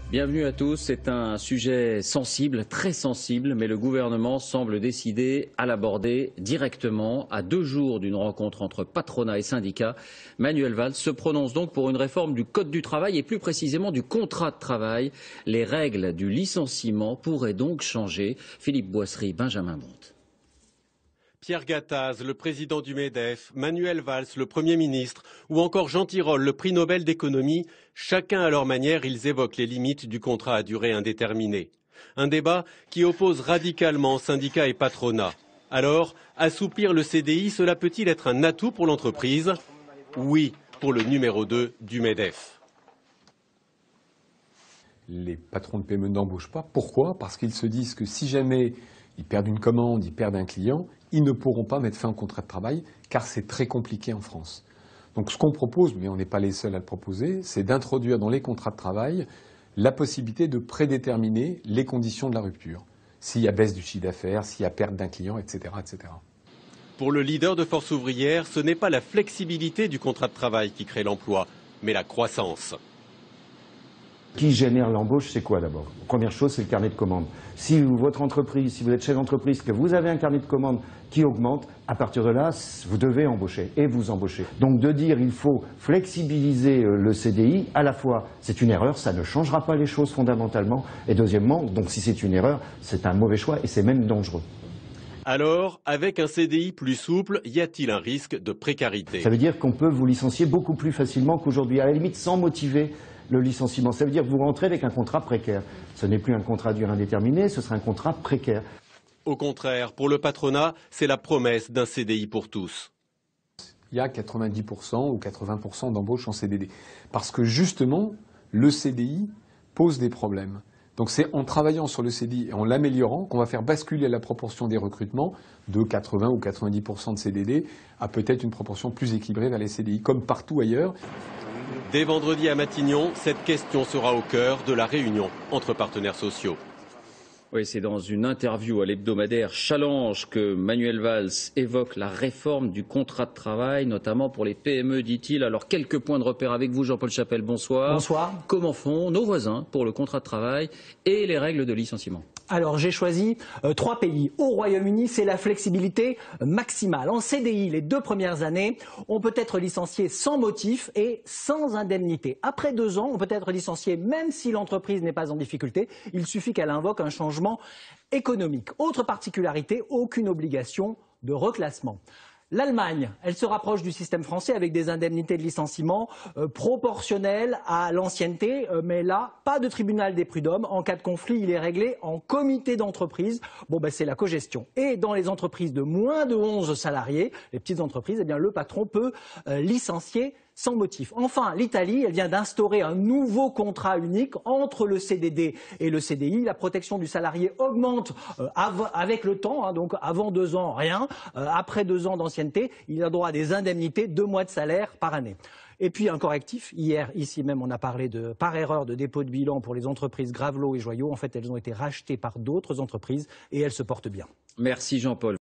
Bienvenue à tous. C'est un sujet sensible, très sensible, mais le gouvernement semble décidé à l'aborder directement. À 2 jours d'une rencontre entre patronat et syndicats, Manuel Valls se prononce donc pour une réforme du Code du travail et plus précisément du contrat de travail. Les règles du licenciement pourraient donc changer. Philippe Boissry, Benjamin Bonte. Pierre Gattaz, le président du MEDEF, Manuel Valls, le Premier ministre, ou encore Jean Tirole, le prix Nobel d'économie, chacun à leur manière, ils évoquent les limites du contrat à durée indéterminée. Un débat qui oppose radicalement syndicats et patronat. Alors, assouplir le CDI, cela peut-il être un atout pour l'entreprise? Oui, pour le numéro 2 du MEDEF. Les patrons de PME n'embauchent pas. Pourquoi? Parce qu'ils se disent que si jamais ils perdent une commande, ils perdent un client, ils ne pourront pas mettre fin au contrat de travail, car c'est très compliqué en France. Donc ce qu'on propose, mais on n'est pas les seuls à le proposer, c'est d'introduire dans les contrats de travail la possibilité de prédéterminer les conditions de la rupture. S'il y a baisse du chiffre d'affaires, s'il y a perte d'un client, etc., etc. Pour le leader de Force ouvrière, ce n'est pas la flexibilité du contrat de travail qui crée l'emploi, mais la croissance. Qui génère l'embauche, c'est quoi d'abord? Première chose, c'est le carnet de commandes. Si votre entreprise, si vous êtes chef d'entreprise, que vous avez un carnet de commandes qui augmente, à partir de là, vous devez embaucher et vous embauchez. Donc de dire il faut flexibiliser le CDI, à la fois c'est une erreur, ça ne changera pas les choses fondamentalement, et deuxièmement, donc si c'est une erreur, c'est un mauvais choix et c'est même dangereux. Alors, avec un CDI plus souple, y a-t-il un risque de précarité? Ça veut dire qu'on peut vous licencier beaucoup plus facilement qu'aujourd'hui, à la limite sans motiver le licenciement. Ça veut dire que vous rentrez avec un contrat précaire. Ce n'est plus un contrat à durée indéterminée, ce sera un contrat précaire. Au contraire, pour le patronat, c'est la promesse d'un CDI pour tous. Il y a 90% ou 80% d'embauches en CDD. Parce que justement, le CDI pose des problèmes. Donc c'est en travaillant sur le CDI et en l'améliorant qu'on va faire basculer la proportion des recrutements de 80 ou 90% de CDD à peut-être une proportion plus équilibrée vers les CDI, comme partout ailleurs. Dès vendredi à Matignon, cette question sera au cœur de la réunion entre partenaires sociaux. Oui, c'est dans une interview à l'hebdomadaire Challenge que Manuel Valls évoque la réforme du contrat de travail, notamment pour les PME, dit-il. Alors, quelques points de repère avec vous, Jean-Paul Chapelle, bonsoir. Bonsoir. Comment font nos voisins pour le contrat de travail et les règles de licenciement? Alors j'ai choisi 3 pays. Au Royaume-Uni, c'est la flexibilité maximale. En CDI, les 2 premières années, on peut être licencié sans motif et sans indemnité. Après 2 ans, on peut être licencié même si l'entreprise n'est pas en difficulté. Il suffit qu'elle invoque un changement économique. Autre particularité, aucune obligation de reclassement. L'Allemagne, elle se rapproche du système français avec des indemnités de licenciement proportionnelles à l'ancienneté, mais là, pas de tribunal des prud'hommes. En cas de conflit, il est réglé en comité d'entreprise. Bon, c'est la cogestion. Et dans les entreprises de moins de 11 salariés, les petites entreprises, eh bien, le patron peut licencier sans motif. Enfin, l'Italie, elle vient d'instaurer un nouveau contrat unique entre le CDD et le CDI. La protection du salarié augmente avec le temps, donc avant 2 ans, rien. Après 2 ans d'ancienneté, il a droit à des indemnités, 2 mois de salaire par année. Et puis un correctif, hier, ici même, on a parlé par erreur de dépôt de bilan pour les entreprises Gravelot et Joyaux. En fait, elles ont été rachetées par d'autres entreprises et elles se portent bien. Merci Jean-Paul.